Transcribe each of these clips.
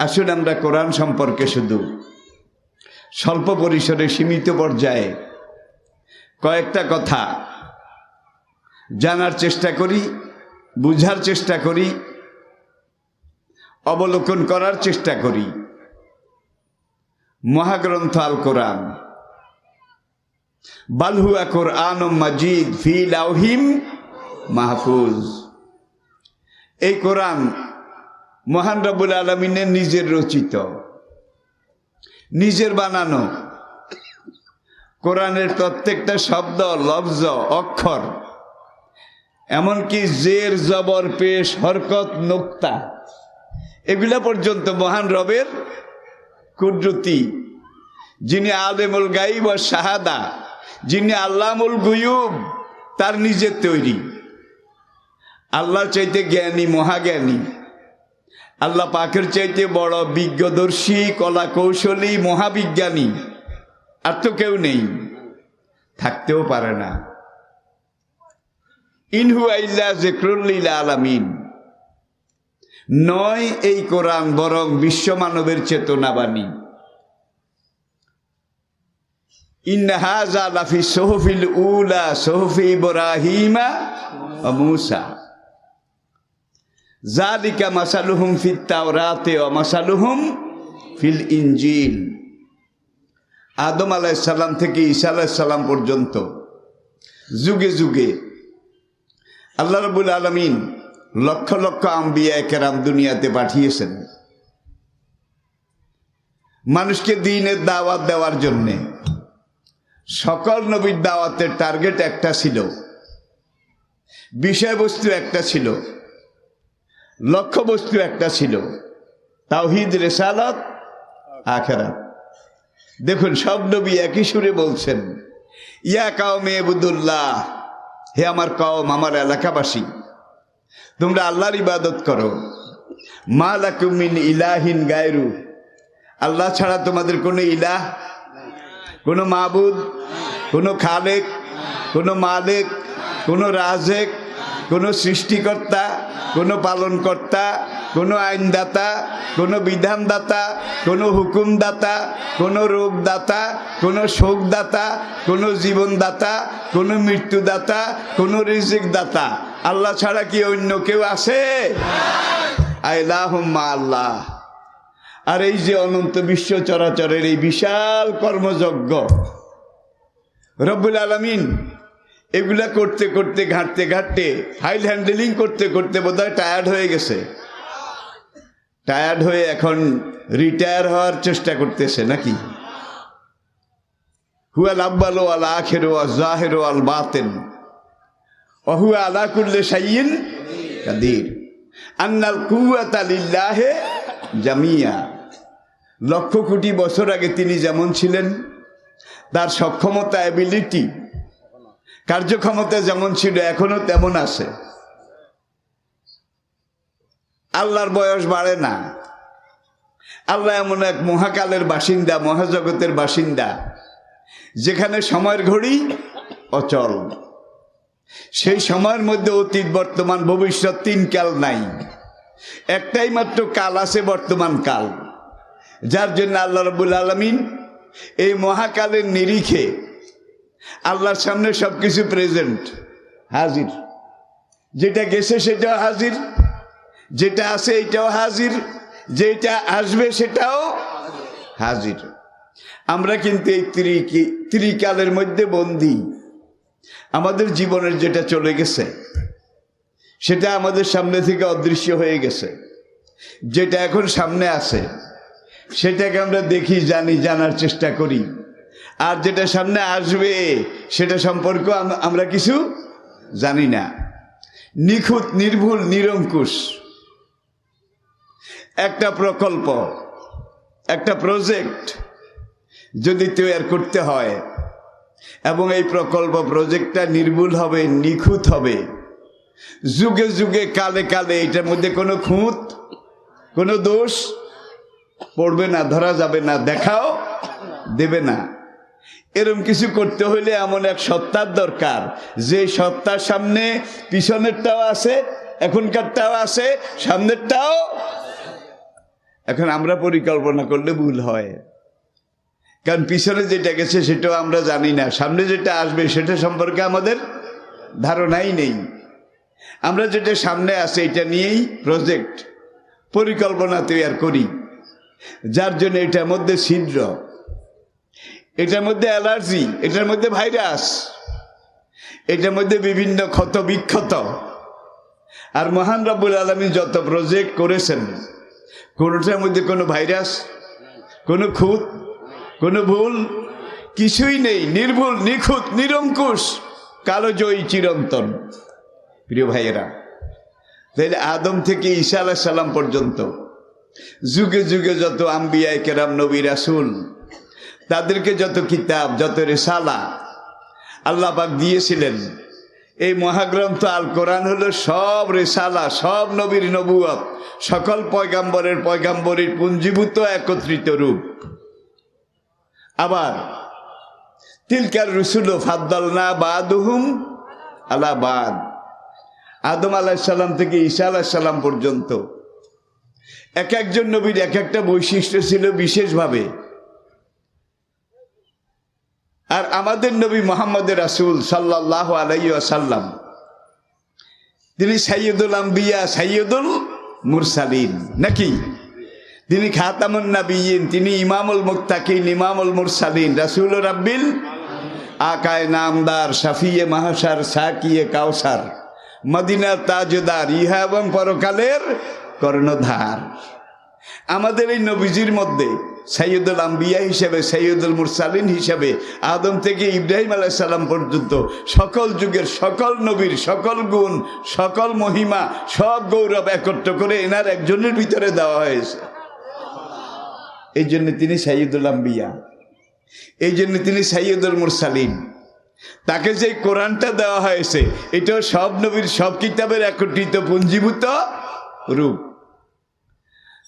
আসুন আমরা কোরআন সম্পর্কে শুধু স্বল্প পরিসরে সীমিত পর্যায়ে কয়েকটা কথা জানার চেষ্টা করি, বুঝার চেষ্টা করি, অবলোকন করার চেষ্টা করি। মহাগ্রন্থ আল কোরআন, বাল হুয়া কোরআনুম মাজিদ ফি লাউহিম মাহফুজ। এই কোরআন মহান রব্বুল আলামিনের নিজের রচিত, নিজের বানানো। কোরআনের প্রত্যেকটা শব্দ, লফজ, অক্ষর, এমনকি জের, জবর, পেশ, হরকত, নোক্তা, এগুলা পর্যন্ত মহান রবের কুদরতি, যিনি আলেমুল গায়ব ওয়া শাহাদা, যিনি আল্লামুল গুয়ুব, তার নিজের তৈরি। আল্লাহর চাইতে জ্ঞানী, মহাজ্ঞানী, আল্লাহ পাকের চাইতে বড় বিজ্ঞদর্শী, কলা কৌশলী, মহাবিজ্ঞানী আর তো কেউ নেই, থাকতেও পারে না। ইন হুয়া ইল্লা যিকরুল লিল আলামিন নয় এই কোরআন, বরং বিশ্ব মানবের চেতনাবাণী। ইন্না হাযা লাফি সুহুফিল উলা সুহুফি ইব্রাহিমা ওয়া মূসা যালিকা মাসালুহুম ফিত তাওরাতি ওয়া মাসালুহুম ফিল ইনজিল। আদম আলাইহিস সালাম থেকে ঈসা আলাইহিস সালাম পর্যন্ত যুগে যুগে আল্লাহ রাব্বুল আলামিন লক্ষ লক্ষ আম্বিয়া কেরাম দুনিয়াতে পাঠিয়েছেন মানুষকে দ্বীনের দাওয়াত দেওয়ার জন্যে। সকল নবীর দাওয়াতের টার্গেট একটা ছিল, বিষয়বস্তু একটা ছিল, লক্ষ্যবস্তু একটা ছিল, তাওহীদ, রিসালাত, আখিরাত। দেখুন সব নবী একই সুরে বলছেন, ইয়া কাওমে ইবুদুল্লাহ, হে আমার কওম, আমার এলাকাবাসী, তোমরা আল্লাহর ইবাদত করো। মা লাকুম মিন ইলাহিন গায়রু, আল্লাহ ছাড়া তোমাদের কোনো ইলাহ, কোনো মাবুদ, কোনো খালেক, কোনো মালিক, কোনো রাজেক, কোনো সৃষ্টিকর্তা, কোনো পালনকর্তা, কোনো আইনদাতা, কোনো বিধানদাতা, কোনো হুকুমদাতা, কোনো রোগদাতা, কোনো শোকদাতা, কোনো জীবনদাতা, কোনো মৃত্যুদাতা, কোনো রিজিকদাতা আল্লাহ ছাড়া কি অন্য কেউ আছে? আইলাহুম্মা আল্লাহ। আর এই যে অনন্ত বিশ্ব চরাচরের এই বিশাল কর্মযজ্ঞ রব্বুল আলামিন এগুলা করতে করতে, ঘাঁটতে ঘাঁটতে, ফাইল হ্যান্ডেলিং করতে করতে বোধহয় টায়ার্ড হয়ে গেছে। টায়ার্ড হয়ে এখন রিটায়ার হওয়ার চেষ্টা করতেছে নাকি? হুয়াল আব্বালু ওয়াল আখিরু ওয়াজ যাহিরু ওয়াল বাতিন ওয়া হুয়া আলা কুল্লি শাইইন কাদির। আন্নাল কুওয়াতা লিল্লাহি জামিয়া। লক্ষ কোটি বছর আগে তিনি যেমন ছিলেন, তার সক্ষমতা, অ্যাবিলিটি, কার্যক্ষমতা যেমন ছিল এখনো তেমন আছে। আল্লাহর বয়স বাড়ে না। আল্লাহ এমন এক মহাকালের বাসিন্দা, মহাজগতের বাসিন্দা, যেখানে সময়ের ঘড়ি অচল। সেই সময়ের মধ্যে অতীত, বর্তমান, ভবিষ্যৎ, তিন কাল নাই, একটাই মাত্র কাল আছে, বর্তমান কাল। যার জন্য আল্লাহ রাব্বুল আলামিন এই মহাকালের নিরিখে আল্লাহর সামনে সবকিছু প্রেজেন্ট, হাজির। যেটা গেছে সেটাও হাজির, যেটা আছে এটাও হাজির, যেটা আসবে সেটাও হাজির। আমরা কিন্তু এই ত্রিকালের মধ্যে বন্দী। আমাদের জীবনের যেটা চলে গেছে সেটা আমাদের সামনে থেকে অদৃশ্য হয়ে গেছে। যেটা এখন সামনে আছে সেটাকে আমরা দেখি, জানি, জানার চেষ্টা করি। আর যেটা সামনে আসবে সেটা সম্পর্কে আমরা কিছু জানি না। নিখুঁত, নির্ভুল, নিরঙ্কুশ একটা প্রকল্প, একটা প্রজেক্ট যদি তৈরি করতে হয়, এবং এই প্রকল্প, প্রজেক্টটা নির্ভুল হবে, নিখুঁত হবে, যুগে যুগে, কালে কালে এটার মধ্যে কোনো খুঁত, কোনো দোষ পড়বে না, ধরা যাবে না, দেখাও দেবে না। এরকম কিছু করতে হইলে এমন এক সত্তার দরকার, যে সত্তার সামনে পিছনেরটাও আছে, এখনকারটাও আছে, সামনেরটাও এখন আমরা পরিকল্পনা করলে ভুল হয়, কারণ পিছনে যেটা গেছে সেটাও আমরা জানি না, সামনে যেটা আসবে সেটা সম্পর্কে আমাদের ধারণাই নেই। আমরা যেটা সামনে আছে এটা নিয়েই প্রজেক্ট পরিকল্পনা তৈরি করি, যার জন্য এটার মধ্যে ছিদ্র, এটার মধ্যে অ্যালার্জি, এটার মধ্যে ভাইরাস, এটার মধ্যে বিভিন্ন ক্ষত বিক্ষত। আর মহান রব্বুল আলামিন যত প্রজেক্ট করেছেন কোনোটার মধ্যে কোনো ভাইরাস, কোনো খুঁত, কোনো ভুল কিছুই নেই, নির্ভুল, নিখুঁত, নিরঙ্কুশ, কালোজয়ী, চিরন্তন। প্রিয় ভাইয়েরা, তাইলে আদম থেকে ঈসা আলাইহিস সালাম পর্যন্ত যুগে যুগে যত আম্বিয়া কেরাম, নবী রাসূল, তাদেরকে যত কিতাব, যত রিসালা আল্লাহ পাক দিয়েছিলেন, এই মহাগ্রন্থ আল কোরআন হলো সব রিসালা, সব নবীর নবুয়ত, সকল পয়গাম্বরের পয়গাম্বরীর পুঞ্জীভূত একত্রিত রূপ। আবার তিলকার রুসুল ফাদ্দালনা বাদুহুম আলা বাদ, আদম আলাইহিস সালাম থেকে ঈসা আলাইহিস সালাম পর্যন্ত এক একজন নবীর এক একটা বৈশিষ্ট্য ছিল বিশেষভাবে। আর আমাদের নবী মুহাম্মদ রাসূল সাল্লাল্লাহু আলাইহি ওয়াসাল্লাম, তিনি সাইয়্যিদুল আম্বিয়া, সাইয়্যিদুল মুরসালিন, নাকি? তিনি খাতামুন নবিয়্যিন, তিনি ইমামুল মুত্তাকিন, ইমামুল মুরসালিন, রাসূলুর রাব্বিল আকায়ে নামদার, শাফিয়ে মাহশার, সাকিয়ে কাউসার, মদিনার তাজদার, ইহা এবং পরকালের কর্ণধার। আমাদের এই নবীজির মধ্যে সাইয়্যিদুল আম্বিয়া হিসেবে, সাইয়্যিদুল মুরসালিন হিসেবে আদম থেকে ইব্রাহিম আলাইহিস সালাম পর্যন্ত সকল যুগের সকল নবীর সকল গুণ, সকল মহিমা, সব গৌরব একত্র করে এনার একজনের ভিতরে দেওয়া হয়েছে। এই জন্য তিনি সাইয়্যিদুল আম্বিয়া, এই জন্য তিনি সাইয়্যিদুল মুরসালিন। তাকে যে কোরআনটা দেওয়া হয়েছে এটাও সব নবীর সব কিতাবের একত্রিত পুঞ্জীভূত রূপ।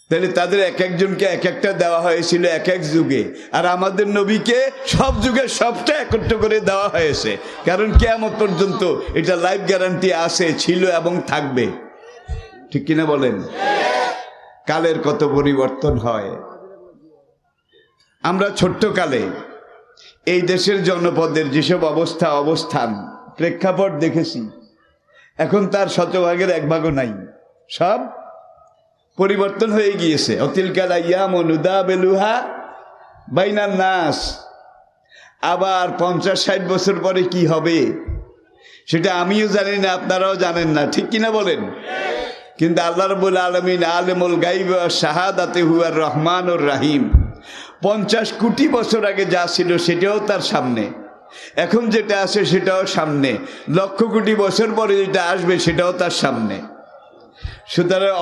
তাহলে তাদের এক একজনকে এক একটা দেওয়া হয়েছিল এক এক যুগে, আর আমাদের নবীকে সব যুগের সবটা একত্র করে দেওয়া হয়েছে, কারণ কিয়ামত পর্যন্ত এটা লাইফ গ্যারান্টি আছে, ছিল এবং থাকবে। ঠিক কিনা বলেন? কালের কত পরিবর্তন হয়। আমরা ছোট্ট কালে এই দেশের জনপদের যেসব অবস্থান প্রেক্ষাপট দেখেছি, এখন তার শতভাগের এক ভাগও নাই, সব পরিবর্তন হয়ে গিয়েছে। অতিলকাল আইয়ামু নুদাবিলুহা বাইনান নাস। আবার 50-60 বছর পরে কি হবে সেটা আমিও জানি না, আপনারাও জানেন না, ঠিক কিনা বলেন? কিন্তু আল্লাহ রাব্বুল আলামিন আলিমুল গায়বি ওয়াশ শাহাদাতি হুয়ার রহমানুর রহিম। 50 কোটি বছর আগে যা ছিল সেটাও তার সামনে, এখন যেটা আছে সেটাও সামনে, লক্ষ কোটি বছর পরে যেটা আসবে সেটাও তার সামনে। সুতরাং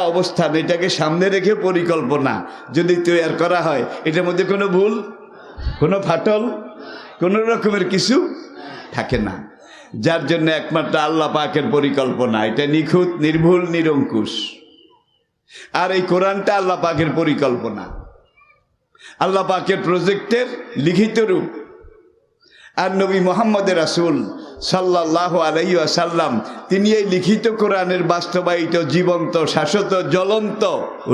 অবস্থান এটাকে সামনে রেখে পরিকল্পনা যদি তৈরি করা হয়, এটার মধ্যে কোনো ভুল, কোনো ফাটল, কোনো রকমের কিছু থাকে না। যার জন্য একমাত্র আল্লাহ পাকের পরিকল্পনা, এটা নিখুঁত, নির্ভুল, নিরঙ্কুশ। আর এই কোরআনটা আল্লাহ পাকের পরিকল্পনা, আল্লাহ পাকের প্রজেক্টের লিখিত রূপ। আর নবী মুহাম্মদ রাসূল সাল্লাল্লাহু আলাইহি ওয়াসাল্লাম, তিনি এই লিখিত কোরআনের বাস্তবায়িত, জীবন্ত, শাশ্বত, জ্বলন্ত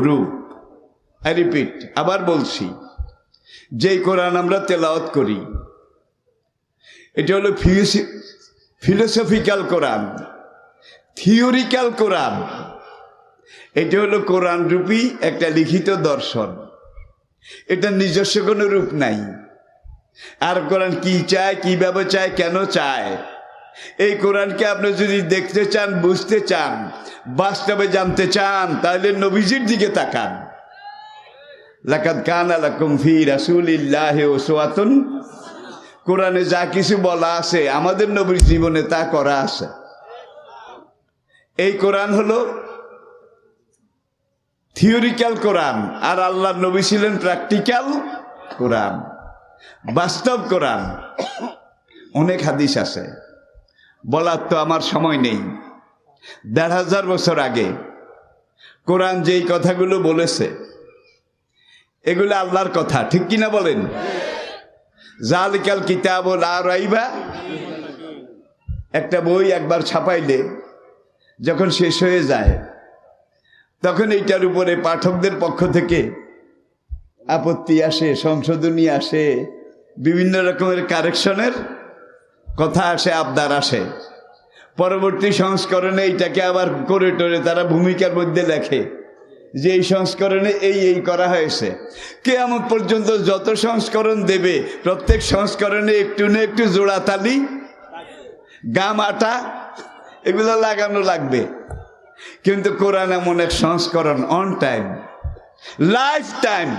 রূপ। আই রিপিট, আবার বলছি, যেই কোরআন আমরা তেলাওয়াত করি এটা হলো ফিলোসফিক্যাল কোরআন, থিওরিক্যাল কোরআন। এটা হলো কোরআন রূপী একটা লিখিত দর্শন, এটা নিজস্ব কোনো রূপ নাই। আর কোরআন কি চায়, কিভাবে চায়, কেন চায়, এই কোরআনকে আপনি যদি দেখতে চান, বুঝতে চান, বাস্তবে জানতে চান, তাহলে নবীজির দিকে তাকান। লাকাদ কানা লাকুম ফি রাসূলিল্লাহি উসওয়াতুন, কোরআনে যা কিছু বলা আছে আমাদের নবীর জীবনে তা করা আছে। এই কোরআন হলো থিওরিক্যাল কোরআন, আর আল্লাহর নবী ছিলেন প্র্যাকটিক্যাল কোরআন, বাস্তব কোরআন। অনেক হাদিস আছে, বলার তো আমার সময় নেই। ১৫০০ বছর আগে কোরআন যেই কথাগুলো বলেছে এগুলো আল্লাহর কথা, ঠিক কিনা বলেন? জালিকাল কিতাবু লা রাইবা, একটা বই একবার ছাপাইলে যখন শেষ হয়ে যায় তখন এইটার উপরে পাঠকদের পক্ষ থেকে আপত্তি আসে, সংশোধনী আসে, বিভিন্ন রকমের কারেকশনের কথা আসে, আবদার আসে। পরবর্তী সংস্করণে এইটাকে আবার করে টোরে তারা ভূমিকার মধ্যে লেখে যে এই সংস্করণে এই করা হয়েছে। কিয়ামত পর্যন্ত যত সংস্করণ দেবে প্রত্যেক সংস্করণে একটু না একটু জোড়াতালি, গাম আটা এগুলো লাগানো লাগবে। কিন্তু কোরআন এমন এক সংস্করণ, on time, life time,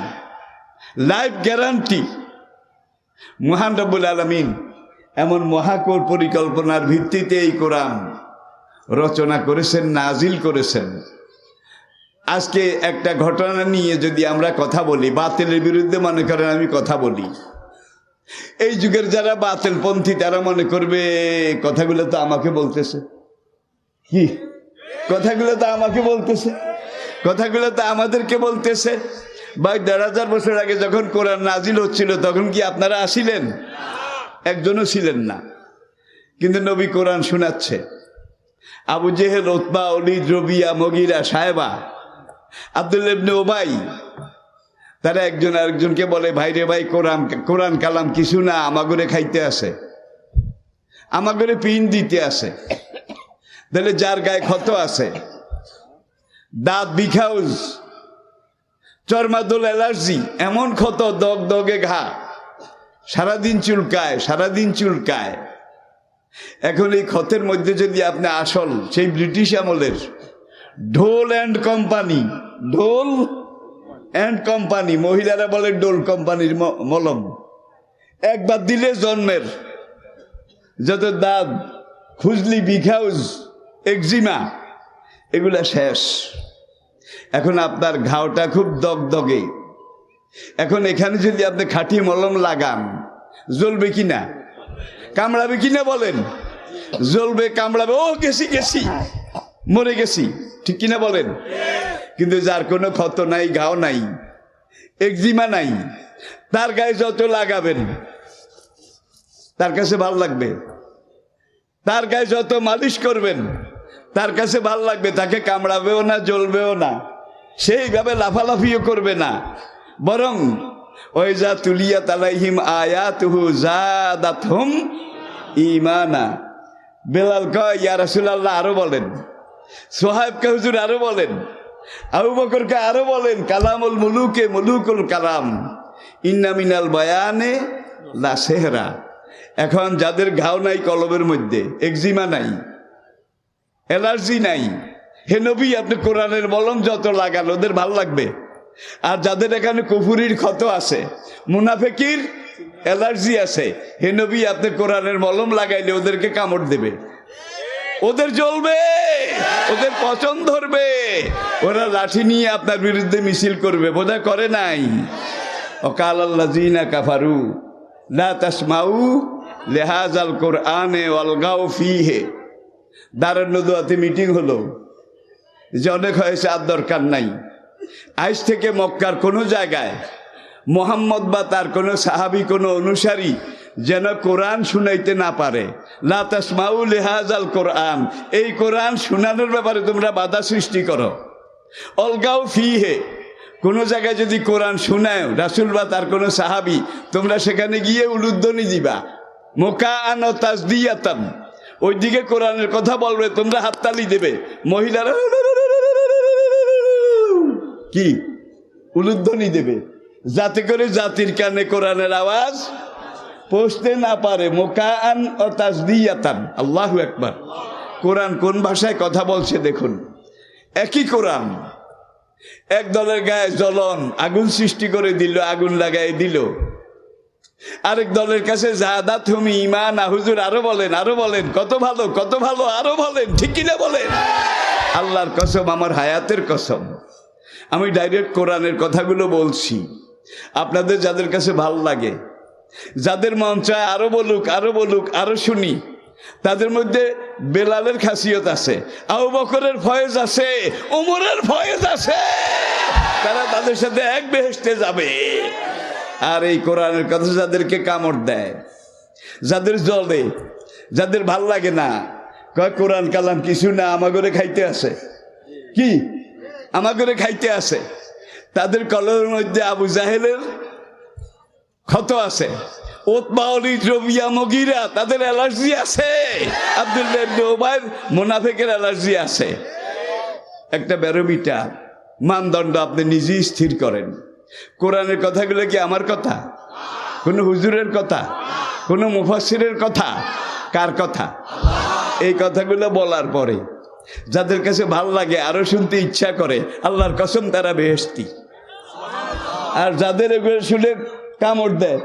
life guarantee. মহান রব্বুল আলামিন এমন মহাকোর পরিকল্পনার ভিত্তিতে এই কোরআন রচনা করেছেন, নাজিল করেছেন। আজকে একটা ঘটনা নিয়ে যদি আমরা কথা বলি, বাতিলের বিরুদ্ধে মনে করেন আমি কথা বলি, এই যুগের যারা বাতিলপন্থী তারা মনে করবে কথাগুলো তো আমাকে বলতেছে। কি কথাগুলো তো আমাকে বলতেছে, কথাগুলো তো আমাদেরকে বলতেছে। ভাই ১,৫০০ বছর আগে যখন কোরআন নাজিল হচ্ছিল তখন কি আপনারা আসিলেন? একজনও ছিলেন না। কিন্তু নবী কোরআন শোনাচ্ছে। আবু জেহেল, উতবা, ওলীদ, রবিয়া, মগিরা, সাহেবা, আব্দুল্লাহ ইবনে উবাই, তারা একজন আরেকজনকে বলে, ভাই রে ভাই, কোরআন কালাম কিছু না, আমাগরে খাইতে আসে, আমাগরে পিন দিতে আসে। তাহলে যার গায়ে ক্ষত আছে, দাঁত বিখাউজ, চর্মাদোল, অ্যালার্জি, এমন ক্ষত, দগ দগে ঘা, সারাদিন চুলকায়, সারাদিন চুলকায়। এখন এই ক্ষতের মধ্যে যদি আপনি আসল সেই ব্রিটিশ আমলের ঢোল অ্যান্ড কোম্পানি, ঢোল অ্যান্ড কোম্পানি, মহিলারা বলে ডোল কোম্পানির মলম একবার দিলে জন্মের যত দাঁত, খুজলি, বিখাউজ, একজিমা, এগুলা শেষ। এখন আপনার ঘাওটা খুব দগদগে। এখন এখানে যদি আপনি খাঁটি মলম লাগান, জ্বলবে কিনা? কামড়াবে কিনা বলেন? জ্বলবে, কামড়াবে, ও গেছি গেছি, মরে গেছি, ঠিক কিনা বলেন? কিন্তু যার কোনো ক্ষত নাই, ঘাও নাই, একজিমা নাই, তার গায়ে যত লাগাবেন তার কাছে ভালো লাগবে। তার গায়ে যত মালিশ করবেন তার কাছে ভালো লাগবে। তাকে কামড়াবেও না, জ্বলবেও না, সেইভাবে লাফালাফিও করবে না। বরং ওয়াইজা তুলিয়াত আলাইহিম আয়াতুহু যাদাতহুম ঈমানা। বেলাল কয়, ইয়া রাসূলুল্লাহ আরো বলেন, সোহাইবকে হুজুর আরো বলেন, আবু বকরকে আরো বলেন, কালামুল মুলুকে মুলুকুল কালাম, ইন্না মিনাল বায়ানে লা সেহরা। এখন যাদের ঘাও নাই কলবের মধ্যে, একজিমা নাই, অ্যালার্জি নাই, হে নবী আপনি কোরআনের মলম যত লাগান ওদের ভাল লাগবে। আর যাদের এখানে কুফুরির ক্ষত আছে, মুনাফিকির অ্যালার্জি আছে, হে নবী আপনি কোরআনের মলম লাগাইলে ওদেরকে কামড় দেবে, ওদের জ্বলবে, ওদের পছন্দ ধরবে, ওরা লাঠি নিয়ে আপনার বিরুদ্ধে মিছিল করবে। বোধহয় করে নাই? ওয়াকালাল্লাযীনা কাফারু লা তাসমাউ লিহাযাল কুরআনে ওয়ালগাউ ফীহি। দারুন নদওয়াতে মিটিং হলো যে অনেক হয়েছে, আর দরকার নাই। আজ থেকে মক্কার কোনো জায়গায় মোহাম্মদ বা তার কোনো সাহাবী, কোনো অনুসারী যেন কোরআন শুনাইতে না পারে। লা তাসমাউ লিহাযাল কোরআন, এই কোরআন শুনানোর ব্যাপারে তোমরা বাধা সৃষ্টি করো। অলগাও ফিহে, কোনো জায়গায় যদি কোরআন শুনায় রাসূল বা তার কোনো সাহাবী, তোমরা সেখানে গিয়ে উলুধ্বনি দিবা, মুকাআন ও তাসদিয়াতান, ওইদিকে কোরআনের কথা বলবে, তোমরা হাততালি দেবে, মহিলারা কি উলুধ্বনি দেবে, যাতে করে জাতির কানে কোরআনের আওয়াজ পৌঁছতে না পারে। মুকাআন ও তাসদিয়াতান। আল্লাহু আকবার। কোরআন কোন ভাষায় কথা বলছে দেখুন। একই কোরআন এক দলের গায়ে জ্বলন, আগুন সৃষ্টি করে দিল, আগুন লাগাই দিল। আরেক দলের কাছে যাদাতহুম ঈমানা, হুজুর আরো বলেন, আরো বলেন, কত ভালো, কত ভালো, আরো বলেন, ঠিক কিনা বলেন? আল্লাহর কসম, আমার হায়াতের কসম, আমি ডাইরেক্ট কোরআনের কথাগুলো বলছি। আপনাদের যাদের কাছে ভালো লাগে, যাদের মন চায় আরো বলুক, আরো বলুক, আরো শুনি, তাদের মধ্যে বেলালের খাসিয়ত আছে, আবু বকরের ফয়েজ আছে, ওমরের ফয়েজ আছে, তারা তাদের সাথে এক বেহেশতে যাবে। আর এই কোরআনের কথা যাদেরকে কামড় দেয়, যাদের জ্বলে, যাদের ভাল লাগে না, কয় কোরআন কালাম কিছু না, আমাগরে খাইতে আছে। কি আমাদের খাইতে আছে, তাদের কলমের মধ্যে আবু জাহেলের ক্ষত আছে, উতবা ওয়ালিদ রবিয়া মুগীরা তাদের অ্যালার্জি আছে, আব্দুল্লাহ ইবনে উবাইর মুনাফিকের অ্যালার্জি আছে। একটা ব্যারোমিটার মানদণ্ড আপনি নিজেই স্থির করেন। কোরআনের কথাগুলো কি আমার কথা? কোনো হুজুরের কথা? কোনো মুফাসসিরের কথা? কার কথা? এই কথাগুলো বলার পরে যাদের কাছে ভালো লাগে, আরো শুনতে ইচ্ছা করে, আল্লাহর কসম তারা বেহেশতি। আর যাদের এগুলো শুনে কামড় দেয়,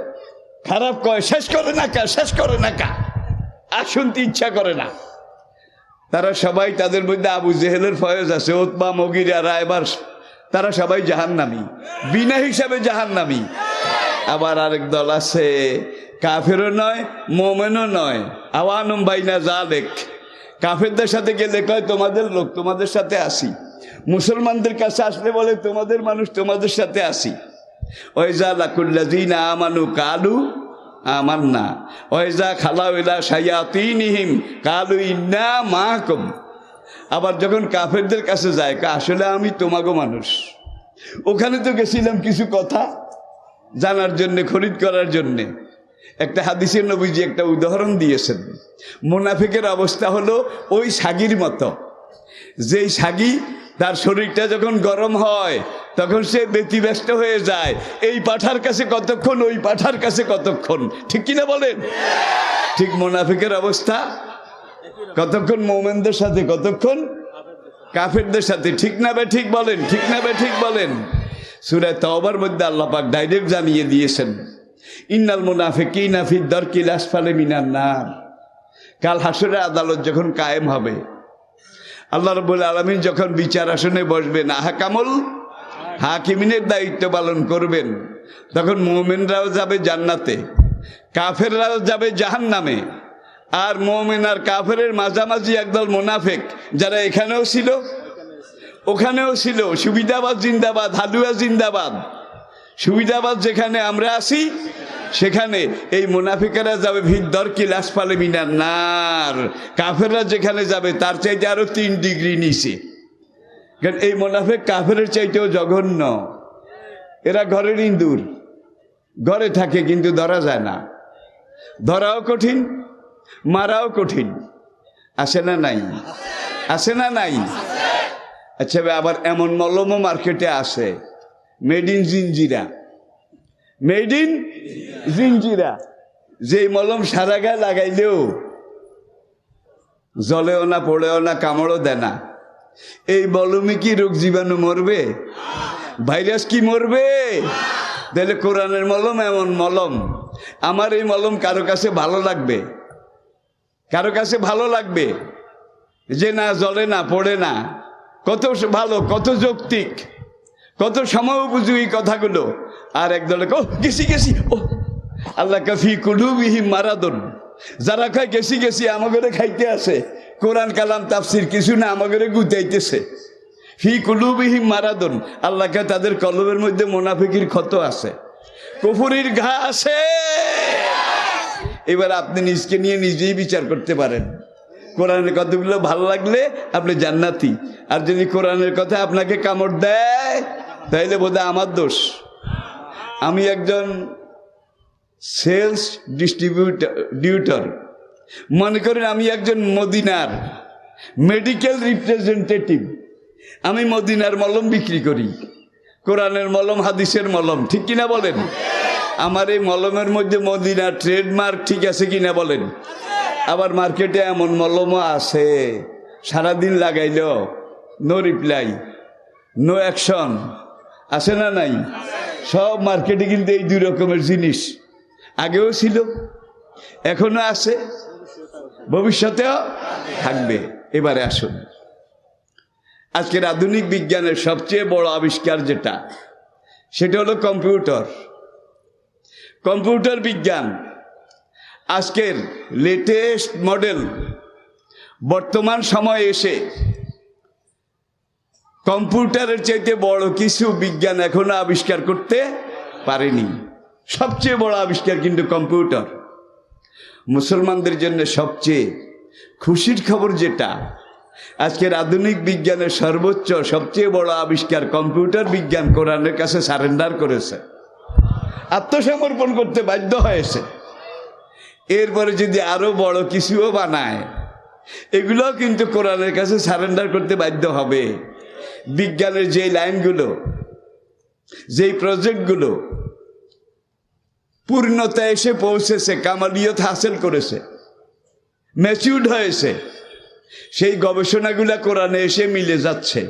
খারাপ কয়, শেষ করে না কা, শেষ করে না কা, আর শুনতে ইচ্ছা করে না, তারা সবাই, তাদের মধ্যে আবু জেহেলের ফয়েজ আছে, উতবা মুগীরা রায়বার, তারা সবাই জাহান্নামী, বিনা হিসাবে জাহান্নামী। আবার আরেক দল আছে, কাফেরও নয় মোমেনও নয়, আওয়ানুম বাইনা জালেক, কাফেরদের সাথে গেলে কয় তোমাদের লোক, তোমাদের সাথে আসি, মুসলমানদের কাছে আসলে বলে তোমাদের মানুষ, তোমাদের সাথে আসি। ওয়াইজা লাকুল্লাযিনা আমানু কালু আমান্না ওয়াইজা খালাউ ইলা শায়াতিনহিম কালু ইন্না মাআকুম। আবার যখন কাফেরদের কাছে যায়, আসলে আমি তোমাগো মানুষ, ওখানে তো গেছিলাম কিছু কথা জানার জন্য, খরিদ করার জন্যে। একটা হাদিসে নবীজি একটা উদাহরণ দিয়েছেন, মুনাফিকের অবস্থা হলো ওই সাগির মতো, যেই সাগি তার শরীরটা যখন গরম হয় তখন সে ব্যতিব্যস্ত হয়ে যায়, এই পাঠার কাছে কতক্ষণ, ওই পাঠার কাছে কতক্ষণ, ঠিক কিনা বলেন? ঠিক মুনাফিকের অবস্থা, কতক্ষণ মোমেনদের সাথে, কতক্ষণ কাফেরদের সাথে, ঠিক না বে ঠিক বলেন, ঠিক না বে ঠিক বলেন? সূরা তাওবার মধ্যে আল্লাহ পাক ডাইরেক্ট জানিয়ে দিয়েছেন, ইন্নাল মুনাফিকিনা ফি দারকিল আসফালি মিনান নার। কাল হাসরের আদালত যখন কায়েম হবে, আল্লাহ রাব্বুল আলামিন যখন বিচার আসনে বসবেন, আহকামুল হাকিমিনের দায়িত্ব পালন করবেন, তখন মুমিনরাও যাবে জান্নাতে, কাফেররাও যাবে জাহান্নামে। আর মুমিন আর কাফেরের মাঝামাঝি একদল মুনাফিক, যারা এখানেও ছিল ওখানেও ছিল, সুবিধাবাদ জিন্দাবাদ, হালুয়া জিন্দাবাদ। সুবিধাবাদ যেখানে আমরা আছি, সেখানে এই মুনাফিকেরা যাবে ভিদ্দরকিল আসফালি মিনান নার, কাফেররা যেখানে যাবে তার চাইতে আরো 3 ডিগ্রি নিচে। কারণ এই মুনাফিক কাফেরের চাইতেও জঘন্য। এরা ঘরের ইন্দুর, ঘরে থাকে কিন্তু ধরা যায় না, ধরাও কঠিন, মারাও কঠিন। আসে না নাই? আসে না নাই? আচ্ছা, আবার এমন মলমও মার্কেটে আসে, made in Jinjira, made in Jinjira, যেই মলম সারা গায়ে লাগাইলেও জলেও না, পড়েও না, কামড়ও দেয় না। এই মলমে কি রোগ জীবাণু মরবে? ভাইরাস কি মরবে? তাহলে কোরআনের মলম এমন মলম, আমার এই মলম কারো কাছে ভালো লাগবে, কারো কাছে ভালো লাগবে যে না জ্বলে না, পড়ে না, কত ভালো, কত যৌক্তিক, কত সময় উপযোগী কথাগুলো। আর একদলে গেছি গেছি, ও আল্লাহ কাফি কুলুবিহিম মারাদুন, যারা খায় গেছি গেছি আমাদের খাইতে আছে, কোরআন কালাম তাফসির কিছু না, আমাদের গুতাইতেছে। ফি কুলুবিহিম মারাদুন, আল্লাহকে তাদের কলবের মধ্যে মুনাফিকির ক্ষত আছে, কুফরির ঘা আছে। এবার আপনি নিজকে নিয়ে নিজেই বিচার করতে পারেন। কোরআনের কথাগুলো ভালো লাগলে আপনি জান্নাতি, আর যদি কোরআনের কথা আপনাকে কামড় দেয় তাইলে বোধহয় আমার দোষ। আমি একজন সেলস ডিস্ট্রিবিউটর, মনে করেন আমি একজন মদিনার মেডিকেল রিপ্রেজেন্টেটিভ, আমি মদিনার মলম বিক্রি করি, কোরআনের মলম, হাদিসের মলম, ঠিক কিনা বলেন? আমার এই মলমের মধ্যে মদিনার ট্রেডমার্ক ঠিক আছে কিনা বলেন? আবার মার্কেটে এমন মলমও আছে, সারাদিন লাগাইল নো রিপ্লাই, নো অ্যাকশন, আছে না নাই? সব মার্কেটে কিন্তু এই 2 রকমের জিনিস আগেও ছিল, এখনো আছে, ভবিষ্যতেও থাকবে। এবারে আসুন, আজকের আধুনিক বিজ্ঞানের সবচেয়ে বড় আবিষ্কার যেটা, সেটা হলো কম্পিউটার। কম্পিউটার বিজ্ঞান আজকের লেটেস্ট মডেল। বর্তমান সময়ে এসে কম্পিউটারের চাইতে বড় কিছু বিজ্ঞান এখনো আবিষ্কার করতে পারেনি। সবচেয়ে বড় আবিষ্কার কিন্তু কম্পিউটার। মুসলমানদের জন্য সবচেয়ে খুশির খবর যেটা, আজকের আধুনিক বিজ্ঞানের সর্বোচ্চ সবচেয়ে বড় আবিষ্কার কম্পিউটার বিজ্ঞান কোরআনের কাছে সারেন্ডার করেছে, আত্মসমর্পণ করতে বাধ্য হয়েছে। এরপরে যদি আরো বড় কিছুও বানায়, এগুলো কিন্তু কোরআনের কাছে সারেন্ডার করতে বাধ্য হবে। বিজ্ঞানের যে লাইনগুলো, যেই প্রজেক্টগুলো পূর্ণতা এসে পৌঁছেছে, কামালিয়ত হাসিল করেছে, ম্যাচিউরড হয়েছে, সেই গবেষণাগুলো কোরআনে এসে মিলে যাচ্ছে।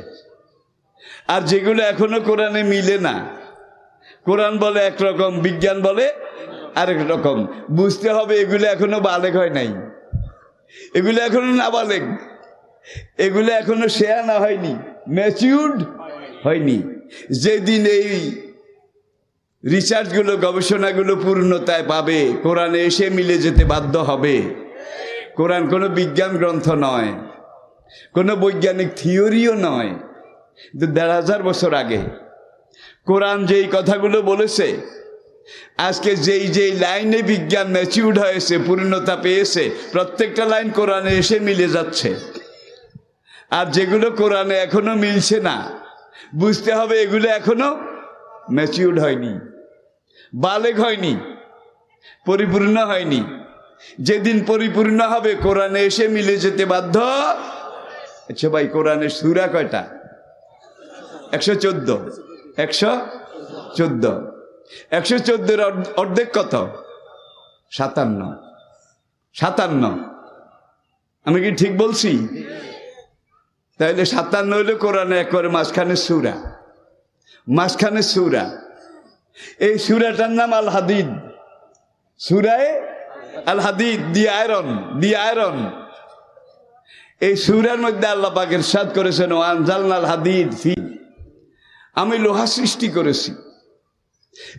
আর যেগুলো এখনো কোরআনে মিলে না, কোরআন বলে একরকম, বিজ্ঞান বলে আরেক রকম, বুঝতে হবে এগুলো এখনো বালেগ হয় নাই, এগুলো এখনো নাবালেগ, এগুলো এখনো শেয়ানা হয়নি, ম্যাচিউরড হয়নি। যেদিন এই রিসার্চগুলো, গবেষণাগুলো পূর্ণতায় পাবে, কোরআনে এসে মিলে যেতে বাধ্য হবে। কোরআন কোনো বিজ্ঞান গ্রন্থ নয়, কোনো বৈজ্ঞানিক থিওরিও নয়। ১,৫০০ বছর আগে কোরআন যেই কথাগুলো বলেছে, আজকে যেই লাইনে বিজ্ঞান ম্যাচিউরড হয়েছে, পূর্ণতা পেয়েছে, প্রত্যেকটা লাইন কোরআনে এসে মিলে যাচ্ছে। আর যেগুলো কোরআনে এখনো মিলছে না, বুঝতে হবে এগুলো এখনো ম্যাচিউরড হয়নি, বালেগ হয়নি, পরিপূর্ণ হয়নি। যেদিন পরিপূর্ণ হবে, কোরআনে এসে মিলে যেতে বাধ্য। আচ্ছা ভাই, কোরআনের সূরা কয়টা? 114। 114। 114-এর অর্ধেক কত? 57। 57। আমি কি ঠিক বলছি? তাইলে 57 হইলে কোরআনে একবারে মাঝখানে সূরা, মাঝখানে সূরা। এই সূরাটার নাম আল হাদিদ, সূরায়ে আল হাদিদ, দি আয়রন, দি আয়রন। এই সূরার মধ্যে আল্লাহ পাক ইরশাদ করেছেন, ওয়া আনজালনাল হাদিদ ফি, আমি লোহা সৃষ্টি করেছি।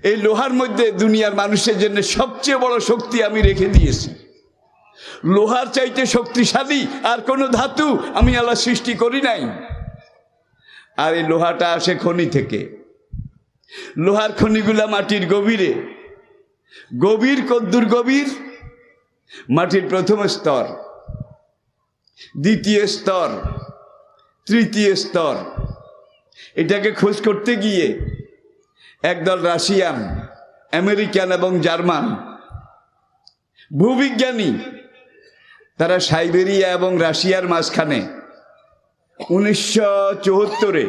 এই লোহার মধ্যে দুনিয়ার মানুষের জন্য সবচেয়ে বড় শক্তি আমি রেখে দিয়েছি। লোহার চাইতে শক্তিশালী আর কোনো ধাতু আমি আল্লাহ সৃষ্টি করি নাই। আর এই লোহাটা আসে খনি থেকে। লোহার খনিগুলা মাটির গভীরে, গভীর কদ্দুর গভীর? মাটির প্রথম স্তর, দ্বিতীয় স্তর, তৃতীয় স্তর। এটাকে খোঁজ করতে গিয়ে একদল রাশিয়ান, আমেরিকান এবং জার্মান ভূবিজ্ঞানী, তারা সাইবেরিয়া এবং রাশিয়ার মাঝখানে 1974-এ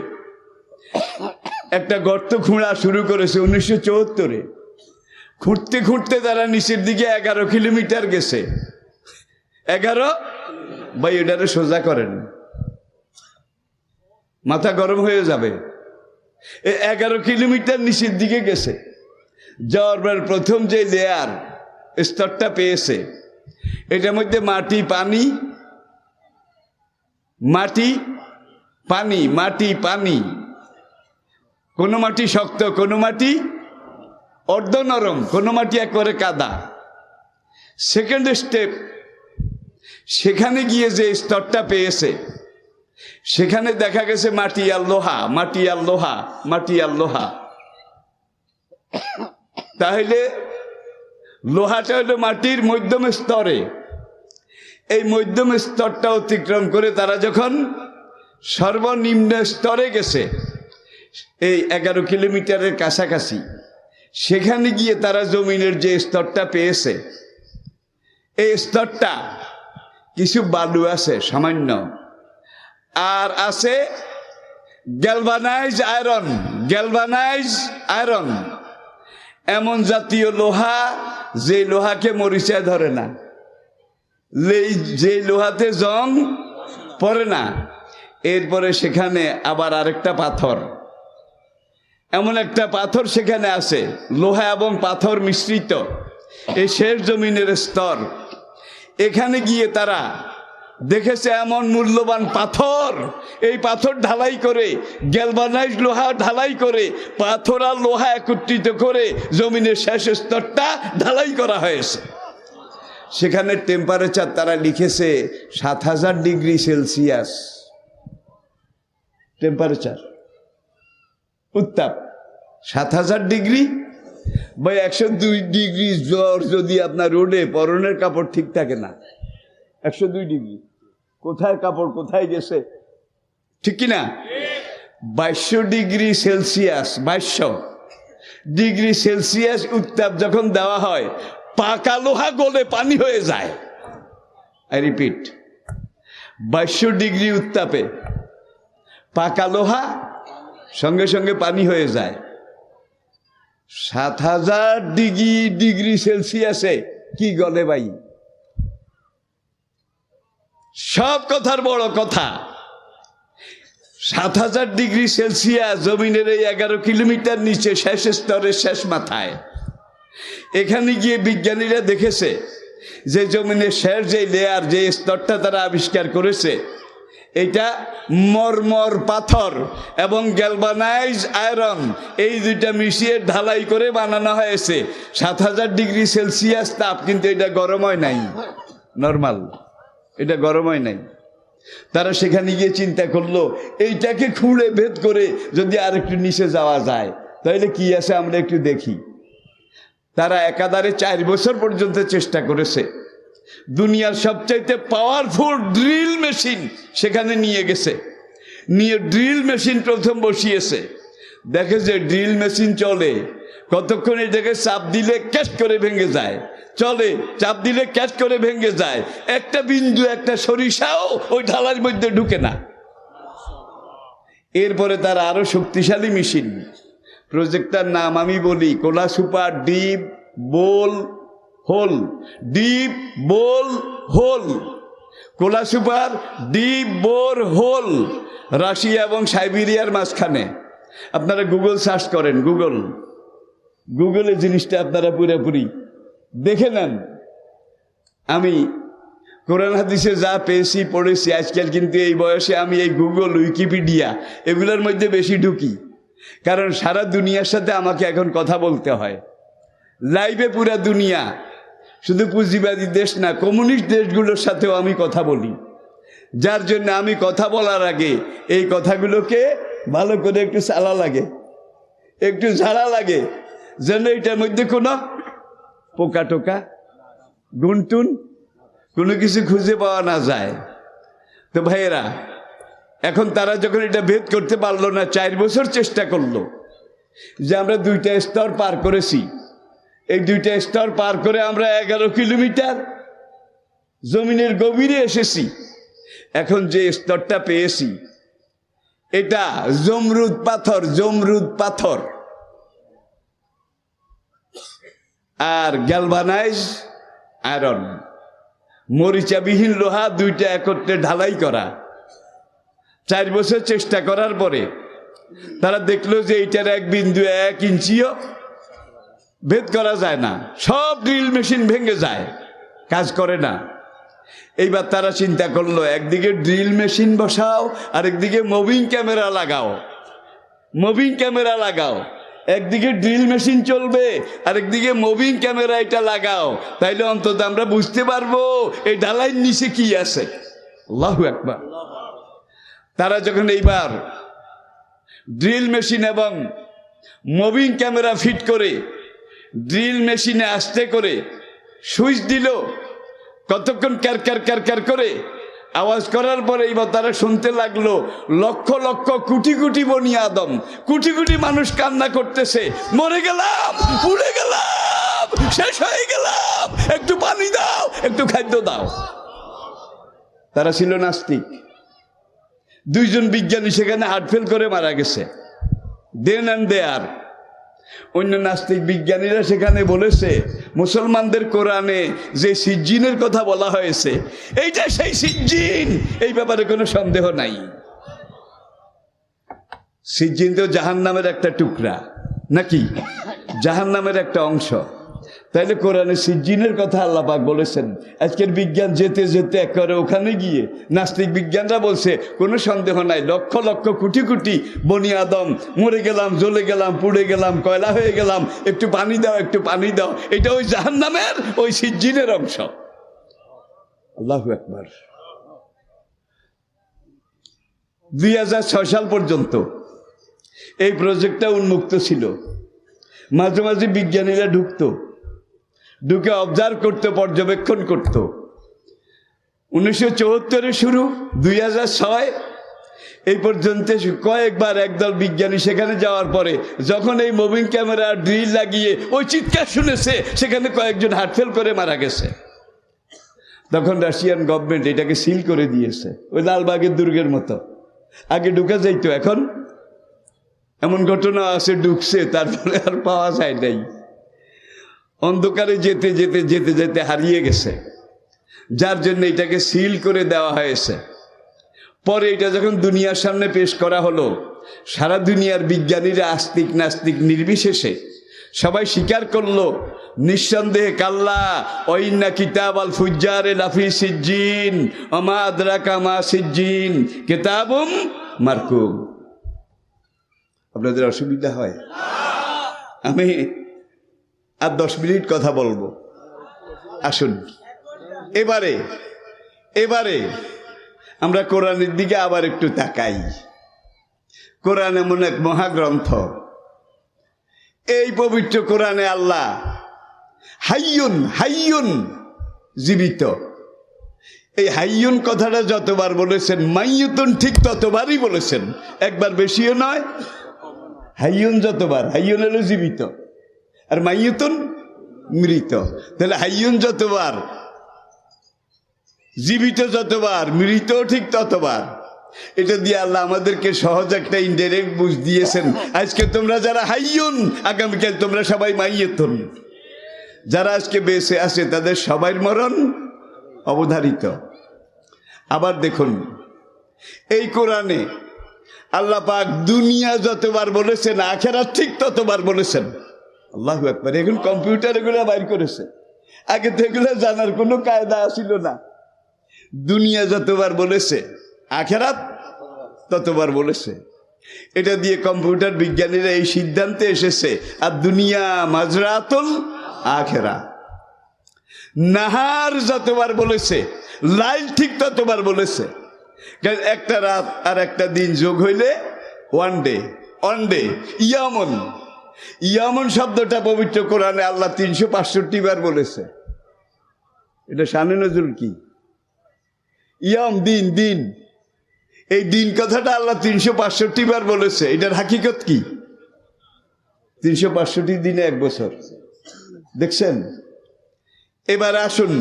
একটা গর্ত খোঁড়া শুরু করেছে। 1974-এ খুঁড়তে খুঁড়তে তারা নিচের দিকে 11 কিলোমিটার গেছে। 11? ভাই এটারে সোজা করেন, মাথা গরম হয়ে যাবে। 11 কিলোমিটার নিচের দিকে গেছে। যাওয়ার পর প্রথম যে লেয়ার, স্তরটা পেয়েছে, এটার মধ্যে মাটি, পানি, মাটি, পানি, মাটি, পানি। কোনো মাটি শক্ত, কোনো মাটি অর্ধ নরম, কোনো মাটি একবারে কাদা। সেকেন্ড স্টেপ, সেখানে গিয়ে যে স্তরটা পেয়েছে, সেখানে দেখা গেছে মাটি আর লোহা, মাটি আর লোহা, মাটি আর লোহা। তাহলে লোহাটা হলো মাটির মধ্যম স্তরে। এই মধ্যম স্তরটা অতিক্রম করে তারা যখন সর্বনিম্ন স্তরে গেছে, এই 11 কিলোমিটারের কাছাকাছি, সেখানে গিয়ে তারা জমিনের যে স্তরটা পেয়েছে, এই স্তরটা কিছু বালু আছে সামান্য, আর আছে গ্যালভানাইজ আয়রন, গ্যালভানাইজ আয়রন, এমন জাতীয় লোহা যে লোহাকে মরিচা ধরে না, যে লোহাতে জং পড়ে না। এরপরে সেখানে আবার আরেকটা পাথর, এমন একটা পাথর সেখানে আছে, লোহা এবং পাথর মিশ্রিত, এই শেষ জমিনের স্তর। এখানে গিয়ে তারা দেখেছে এমন মূল্যবান পাথর, এই পাথর ঢালাই করে, গ্যালভানাইজ লোহা ঢালাই করে, পাথর আর লোহা একত্রিত করে জমিনের শেষ স্তরটা ঢালাই করা হয়েছে। সেখানে টেম্পারেচার তারা লিখেছে 7000 ডিগ্রি সেলসিয়াস টেম্পারেচার, উত্তাপ 7000 ডিগ্রি। ভাই 102 ডিগ্রি জ্বর যদি আপনার রোডে, পরনের কাপড় ঠিক থাকে না। 102 ডিগ্রি কোথায় কাপড় কোথায় গেছে, ঠিক কিনা? 2200 ডিগ্রি সেলসিয়াস, 2200 ডিগ্রি সেলসিয়াস উত্তাপ যখন দেওয়া হয়, পাকা লোহা গলে পানি হয়ে যায়। আই রিপিট, 2200 ডিগ্রি উত্তাপে পাকা লোহা সঙ্গে সঙ্গে পানি হয়ে যায়। 7000 ডিগ্রি সেলসিয়াসে কি গলে ভাই? সব কথার বড় কথা, 7000 ডিগ্রি সেলসিয়াস জমিনের এই 11 কিলোমিটার নিচে শেষ স্তরের শেষ মাথায়। এখানে গিয়ে বিজ্ঞানীরা দেখেছে যে জমিনের শেষ যে লেয়ার, যে স্তরটা তারা আবিষ্কার করেছে, এটা মরমর পাথর এবং গ্যালভানাইজ আয়রন, এই দুইটা মিশিয়ে ঢালাই করে বানানো হয়েছে। 7000 ডিগ্রি সেলসিয়াস তাপ, কিন্তু এটা গরম হয় নাই, নর্মাল, এটা গরম হয় নাই। তারা সেখানে গিয়ে চিন্তা করলো, এইটাকে খুঁড়ে ভেদ করে যদি আর একটু নিচে যাওয়া যায় তাহলে কি আছে আমরা একটু দেখি। তারা একাধারে 4 বছর পর্যন্ত চেষ্টা করেছে। দুনিয়ার সবচাইতে পাওয়ারফুল ড্রিল মেশিন সেখানে নিয়ে গেছে, নিয়ে ড্রিল মেশিন প্রথম বসিয়েছে। দেখে যে ড্রিল মেশিন চলে, কতক্ষণ এটাকে চাপ দিলে ক্যাচ করে ভেঙে যায়, চলে, চাপ দিলে ক্যাচ করে ভেঙে যায়। একটা বিন্দু, একটা সরিষাও ওই ঢালার মধ্যে ঢুকে না। এরপরে তার আরো শক্তিশালী মেশিন, প্রজেক্টটার নাম আমি বলি, Kola super deep bore hole, deep bore hole, Kola super deep bore hole, Russia এবং সাইবেরিয়ার মাঝখানে। আপনারা গুগল সার্চ করেন, গুগলে জিনিসটা আপনারা পুরোপুরি দেখে নেন। আমি কোরআন হাদিসে যা পেয়েছি পড়েছি, আজকাল কিন্তু এই বয়সে আমি এই গুগল, উইকিপিডিয়া এগুলোর মধ্যে বেশি ঢুকি, কারণ সারা দুনিয়ার সাথে আমাকে এখন কথা বলতে হয় লাইভে। পুরা দুনিয়া, শুধু পুঁজিবাদী দেশ না, কমিউনিস্ট দেশগুলোর সাথেও আমি কথা বলি, যার জন্য আমি কথা বলার আগে এই কথাগুলোকে ভালো করে একটু চালা লাগে, একটু ঝাড়া লাগে, যেন এটার মধ্যে কোনো পোকা টোকা গুনটুন কোনো কিছু খুঁজে পাওয়া না যায়। তো ভাইয়েরা, এখন তারা যখন এটা ভেদ করতে পারলো না, 4 বছর চেষ্টা করলো যে আমরা 2টা স্তর পার করেছি, এই 2টা স্তর পার করে আমরা 11 কিলোমিটার জমিনের গভীরে এসেছি। এখন যে স্তরটা পেয়েছি এটা জমরুদ পাথর, জমরুদ পাথর আর গ্যালভানাইজ আয়রন, মরিচাবিহীন লোহা, 2টা একত্রে ঢালাই করা। 4 বছর চেষ্টা করার পরে তারা দেখলো যে এইটার 1 বিন্দু 1 ইঞ্চিও ভেদ করা যায় না, সব ড্রিল মেশিন ভেঙে যায়, কাজ করে না। এইবার তারা চিন্তা করলো, একদিকে ড্রিল মেশিন বসাও, আরেকদিকে মুভিং ক্যামেরা লাগাও, মুভিং ক্যামেরা লাগাও। একদিকে ড্রিল মেশিন চলবে, আরেকদিকে মুভিং ক্যামেরা এটা লাগাও, তাইলে অন্তত আমরা বুঝতে পারবো এই ঢালাইয়ের নিচে কি আছে। আল্লাহু আকবার। তারা যখন এইবার ড্রিল মেশিন এবং মুভিং ক্যামেরা ফিট করে ড্রিল মেশিনে আস্তে করে সুইচ দিল, কতক্ষণ ক্যার ক্যার ক্যার ক্যার করে আওয়াজ করার পরে এইবার তারা শুনতে লাগলো লক্ষ লক্ষ কোটি কোটি বনি আদম, কোটি কোটি মানুষ কান্না করতেছে, মরে গেলাম, পুড়ে গেলাম, শেষ হয়ে গেলাম, একটু পানি দাও, একটু খাদ্য দাও। তারা ছিল নাস্তিক। 2 জন বিজ্ঞানী সেখানে হার্ট ফেল করে মারা গেছে, দেন অ্যান্ড দেয়ার। অন্য নাস্তিক বিজ্ঞানীরা সেখানে বলেছে, মুসলমানদের কোরআনে যে সিজ্জিনের কথা বলা হয়েছে এইটা সেই সিজ্জিন, এই ব্যাপারে কোনো সন্দেহ নাই। সিজ্জিন তো জাহান্নামের একটা টুকরা নাকি, জাহান্নামের একটা অংশ। তাইলে কোরআনে সিজ্জিনের কথা আল্লাহ পাক বলেছেন। আজকের বিজ্ঞান যেতে যেতে একবারে ওখানে গিয়ে নাস্তিক বিজ্ঞানরা বলছে কোনো সন্দেহ নাই, লক্ষ লক্ষ কোটি কোটি বনি আদম মরে গেলাম, জ্বলে গেলাম, পুড়ে গেলাম, কয়লা হয়ে গেলাম, একটু পানি দাও, একটু পানি দাও। এটা ওই জাহান্নামের ওই সিজ্জিনের অংশ। আল্লাহু আকবার। 2006 সাল পর্যন্ত এই প্রজেক্টটা উন্মুক্ত ছিল। মাঝে মাঝে বিজ্ঞানীরা ঢুকে অবজার্ভ করতে, পর্যবেক্ষণ করত। 1974 শুরু, 2006 এই পর্যন্ত কয়েকবার একদল বিজ্ঞানী সেখানে যাওয়ার পরে যখন এই মুভিং ক্যামেরা ড্রিল লাগিয়ে ওই চিৎকার শুনেছে, সেখানে কয়েকজন হার্ট ফেল করে মারা গেছে। তখন রাশিয়ান গভর্নমেন্ট এটাকে সিল করে দিয়েছে, ওই লালবাগের দুর্গের মতো। আগে ঢুকা যাইতো, এখন এমন ঘটনা আছে ঢুকছে তারপরে আর পাওয়া যায় নাই। অন্ধকারে যেতে যেতে যেতে যেতে হারিয়ে গেছে, যার জন্য এটাকে সিল করে দেওয়া হয়েছে। পরে এটা যখন দুনিয়ার সামনে পেশ করা হলো, সারা দুনিয়ার বিজ্ঞানীরা আস্তিক নাস্তিক নির্বিশেষে সবাই স্বীকার করলো, নিঃসন্দেহে কাল্লা ওয়াইন্না কিতাব আল ফুজ্জারে লাফি সিজ্জিন ওমা আদরাকা মা সিজ্জিন কিতাবুম মারকুম। আপনাদের অসুবিধা হয়? আমি আর 10 মিনিট কথা বলবো। আসুন এবারে আমরা কোরআনের দিকে আবার একটু তাকাই। কোরআন এমন এক মহাগ্রন্থ, এই পবিত্র কোরআনে আল্লাহ হাইয়ুন হাইয়ুন জীবিত, এই হাইয়ুন কথাটা যতবার বলেছেন, মাইয়ুতুন ঠিক ততবারই বলেছেন, একবার বেশিও নয়। হাইয়ুন যতবার, হাইয়ুন হলো জীবিত, আর মাইয়ুতুন মৃত। তাহলে হাইয়ুন যতবার, জীবিত যতবার, মৃত ঠিক ততবার। এটা দিয়ে আল্লাহ আমাদেরকে সহজ একটা ইনডাইরেক্ট বুঝ দিয়েছেন, আজকে তোমরা যারা হাইয়ুন, আগামীকাল তোমরা সবাই মাইয়ুতুন। যারা আজকে বেঁচে আছে তাদের সবাই মরণ অবধারিত। আবার দেখুন, এই কোরআনে আল্লাহ পাক দুনিয়া যতবার বলেছেন, আখিরাত ঠিক ততবার বলেছেন। আল্লাহু আকবার। এখন কম্পিউটার এগুলো বাইর করেছে, আগে তো এগুলো জানার কোনো কায়দা ছিল না। দুনিয়া যতবার বলেছে, আখিরাত ততবার বলেছে। এটা দিয়ে কম্পিউটার বিজ্ঞানীরা এই সিদ্ধান্তে এসেছে, আর দুনিয়া মাজরাতুল আখিরা। নাহার যতবার বলেছে, লাইল ঠিক ততবার বলেছে। কারণ একটা রাত আর একটা দিন যোগ হইলে ওয়ান ডে। ইয়ামন, ইয়ামন শব্দটা পবিত্র কোরআনে আল্লাহ 365 বার বলেছে। এটা শানে নজরুল কি? ইয়াম দিন, দিন, এই দিন কথাটা আল্লাহ 365 বার বলেছে। এটার হাকিকত কি? 365 দিনে 1 বছর। দেখছেন? এবার আসুন,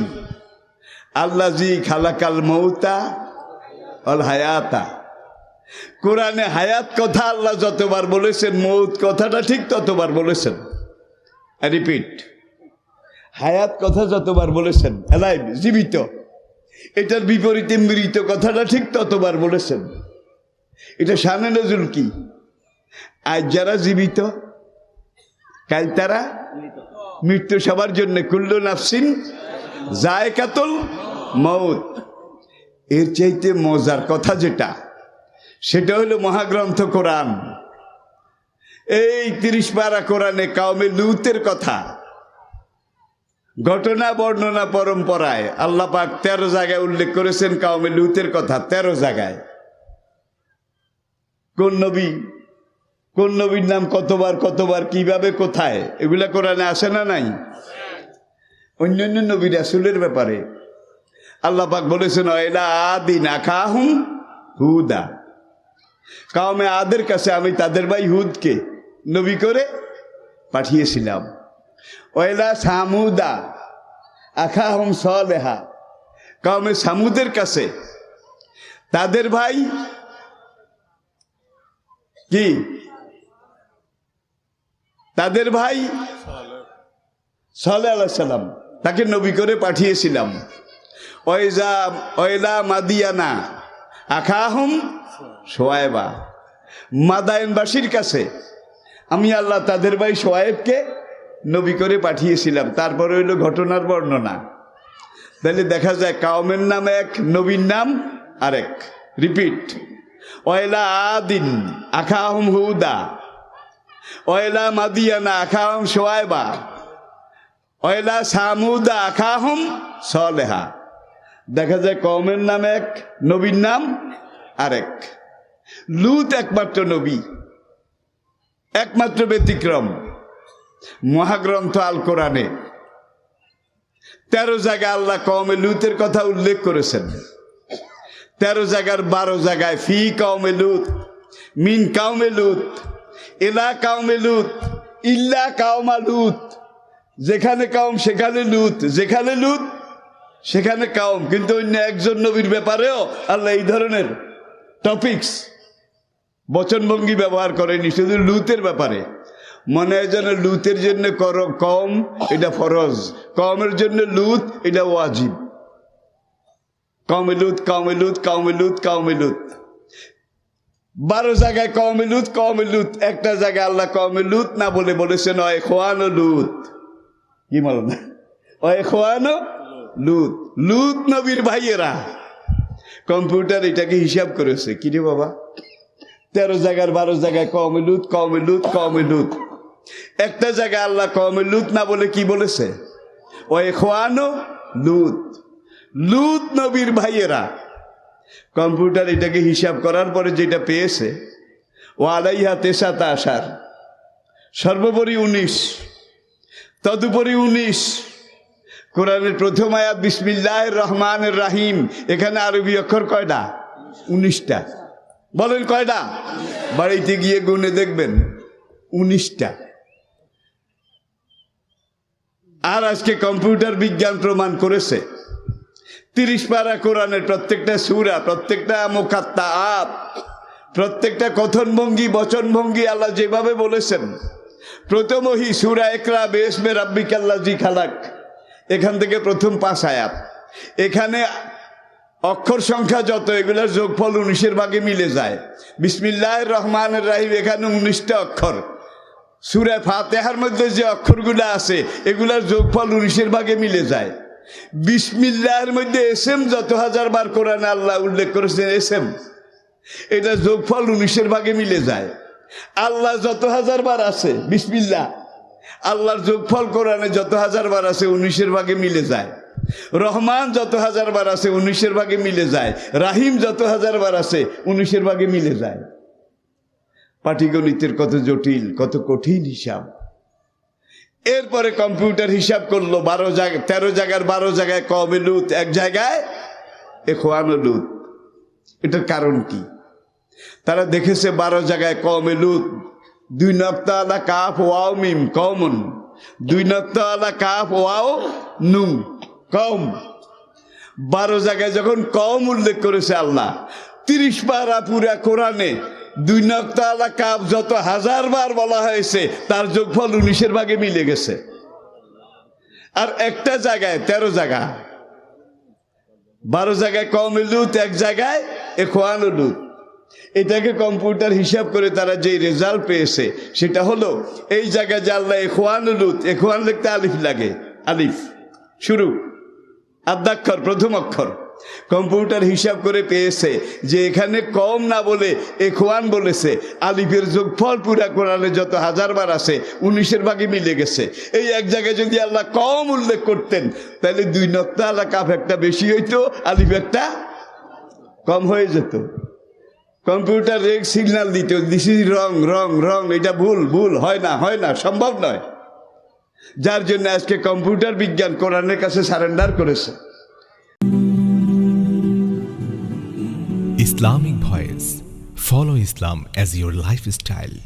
আল্লাহ জি খালাকাল মৌতা অল হায়াতা। কোরআনে হায়াত কথা আল্লাহ যতবার বলেছেন, মৌত কথাটা ঠিক ততবার বলেছেন। রিপিট, হায়াত কথা যতবার বলেছেন, এলাইভ জীবিত, এটার বিপরীতে মৃত কথাটা ঠিক ততবার বলেছেন। এটা শানে নজরুল কি? আজ যারা জীবিত, কাল তারা মৃত্যু সবার জন্য। কুল্লু নাফসিন যায়কাতুল মউত। এর চাইতে মজার কথা যেটা, সেটা হলো মহাগ্রন্থ কোরআন। এই 30 পারা কোরআনে কাউমে লুতের কথা, ঘটনা বর্ণনা পরম্পরায় আল্লাহ পাক 13 জায়গায় উল্লেখ করেছেন কাউমে লুতের কথা। 13 জায়গায়। কোন নবীর নাম কতবার কিভাবে কোথায়, এগুলা কোরআনে আসে না নাই? অন্যান্য নবী রাসূলের ব্যাপারে আল্লাহ পাক বলেছেন, ওয়াইলা আদিন আখাহুম হুদা। কাউমে আদের কাছে আমি তাদের ভাই হুদকে নবী করে পাঠিয়েছিলাম। ওয়াইলা সামুদা আখাহুম সালেহা। কাউমে সামুদের কাছে তাদের ভাই কি? তাদের ভাই সালেহ আলাইহিস সালাম, তাকে নবী করে পাঠিয়েছিলাম। ওয়াইলা মাদিয়ানা আখাহুম শোয়াইবা। মাদায়েনবাসীর কাছে আমি আল্লাহ তাদের ভাই শোয়াইবকে নবী করে পাঠিয়েছিলাম। তারপরে হইল ঘটনার বর্ণনা। তাহলে দেখা যায় কাউমের নাম এক, নবীর নাম আরেক। রিপিট, ওয়াইলা আদিন আখাহুম হুদা, ওয়াইলা মাদিয়ানা আখাহুম শোয়াইবা, ওয়াইলা সামুদা আখাহুম সালেহা। দেখা যায় কওমের নাম এক, নবীর নাম আরেক। লুত একমাত্র নবী, একমাত্র ব্যতিক্রম মহাগ্রন্থ আল কোরআনে। 13 জায়গায় আল্লাহ কওমে লুতের কথা উল্লেখ করেছেন। 13 জায়গার 12 জায়গায় ফি কওমে লুত, মিন কওমে লুত, ইলা কওমে লুত, ইল্লা কওমা লুত। যেখানে কওম সেখানে লুত, যেখানে লুত সেখানে কওম। কিন্তু অন্য একজন নবীর ব্যাপারেও আল্লাহ এই ধরনের টপিকস বচনভঙ্গি ব্যবহার করেনি, শুধু লুতের ব্যাপারে। মনে হয় যেন লুতের জন্য কওম এটা ফরজ, কওমের জন্য লুত এটা ওয়াজিব। কওমে লুত, কওমে লুত, কওমে লুত, কওমে লুত। 12 জায়গায় কওমে লুত, কওমে লুত। একটা জায়গায় আল্লাহ কওমে লুত না বলে বলেছেন অয় খোয়ানো লুত। কি বল না, অয় খোয়ানো লুত, লুত নবীর ভাইয়েরা। কম্পিউটার এটাকে হিসাব করেছে, কি রে বাবা, 13 জায়গার 12 জায়গায় কওমে লুত, কওমে লুত, কওমে লুত। একটা জায়গায় আল্লাহ কওমে লুত না বলে কি বলেছে, অয় খোয়ানো লুত, লুত নবীর ভাইয়েরা। কম্পিউটার এটাকে হিসাব করার পরে যেটা পেয়েছে, ও আলাইহা 19, সর্বোপরি 19, তদুপরি 19। কোরআনের প্রথম আয়াত বিসমিল্লাহির রহমানির রহিম, এখানে আরবি অক্ষর কয়টা? 19টা। বলেন কয়টা? বাড়িতে গিয়ে গুনে দেখবেন 19টা। আর আজকে কম্পিউটার বিজ্ঞান প্রমাণ করেছে 30 পারা কোরআনের প্রত্যেকটা সূরা, প্রত্যেকটা মুকাত্তাআত, প্রত্যেকটা কথনভঙ্গি বচনভঙ্গি আল্লাহ যেভাবে বলেছেন। প্রথমই সূরা ইকরা বিসমি রাব্বিকাল্লাযী খালাক, এখান থেকে প্রথম 5 আয়াত। এখানে অক্ষর সংখ্যা যত, এগুলোর যোগফল 19-এর ভাগে মিলে যায়। বিসমিল্লাহির রহমানির রহিম, এখানে 19টা অক্ষর। সূরা ফাতিহার মধ্যে যে অক্ষরগুলো আছে এগুলোর যোগফল 19-এর ভাগে মিলে যায়। বিসমিল্লাহের মধ্যে এসএম যত হাজার বার কোরআনে আল্লাহ উল্লেখ করেছেন, এসএম এটা যোগফল 19-এর ভাগে মিলে যায়। আল্লাহ যত হাজার বার আছে বিসমিল্লাহ, আল্লাহর যোগফল কোরআনে যত হাজার বার আছে 19-এর ভাগে মিলে যায়। রহমান যত হাজার বার আছে 19-এর ভাগে মিলে যায়। রাহিম যত হাজার বার আছে 19-এর ভাগে মিলে যায়। পাটিগণিতের কত জটিল, কত কঠিন হিসাব। এরপরে কম্পিউটার হিসাব করলো 13 জায়গার 12 জায়গায় কওমে লুত, এক জায়গায় ইখওয়ানুল লুত। এটার কারণ কি? তারা দেখেছে 12 জায়গায় কওমে লুত 2 নক্তা আলা কাফ ওয়াও মিম কওমুন, 2 নক্তা আলা কাফ ওয়াও নুন কওম। 12 জায়গায় যখন কওম উল্লেখ করেছে আল্লাহ, 30 পারা পুরা কোরআনে 2 নক্তা আলা কাফ যত হাজার বার বলা হয়েছে তার যোগফল 19-এর ভাগে মিলে গেছে। আর একটা জায়গায় 13 জায়গা, 12 জায়গায় কওমে লুত, এক জায়গায় ইখওয়ানুল লুত। এটাকে কম্পিউটার হিসাব করে তারা যে রেজাল্ট পেয়েছে সেটা হলো, এই জায়গায় যে আল্লাহ ইখওয়ানুল লুত, ইখওয়ান লিখতে আলিফ লাগে, আলিফ শুরু আদ্যাক্ষর প্রথম অক্ষর। কম্পিউটার হিসাব করে পেয়েছে যে এখানে কম না বলে ইখওয়ান বলেছে। আলিফের যোগফল পুরা কোরআনে যত হাজার বার আছে 19-এর ভাগে মিলে গেছে। এই এক জায়গায় যদি আল্লাহ কম উল্লেখ করতেন তাহলে 2 নক্তা আলা কাফ একটা বেশি হইতো, আলিফ একটা কম হয়ে যেত। কম্পিউটার রেড সিগন্যাল দিত, দিস ইজ রং রং রং, এটা ভুল ভুল, হয় না হয় না, সম্ভব নয়। যার জন্য আজকে কম্পিউটার বিজ্ঞান কোরআনের কাছে সারেন্ডার করেছে। Islamic Voice. Follow Islam as your lifestyle.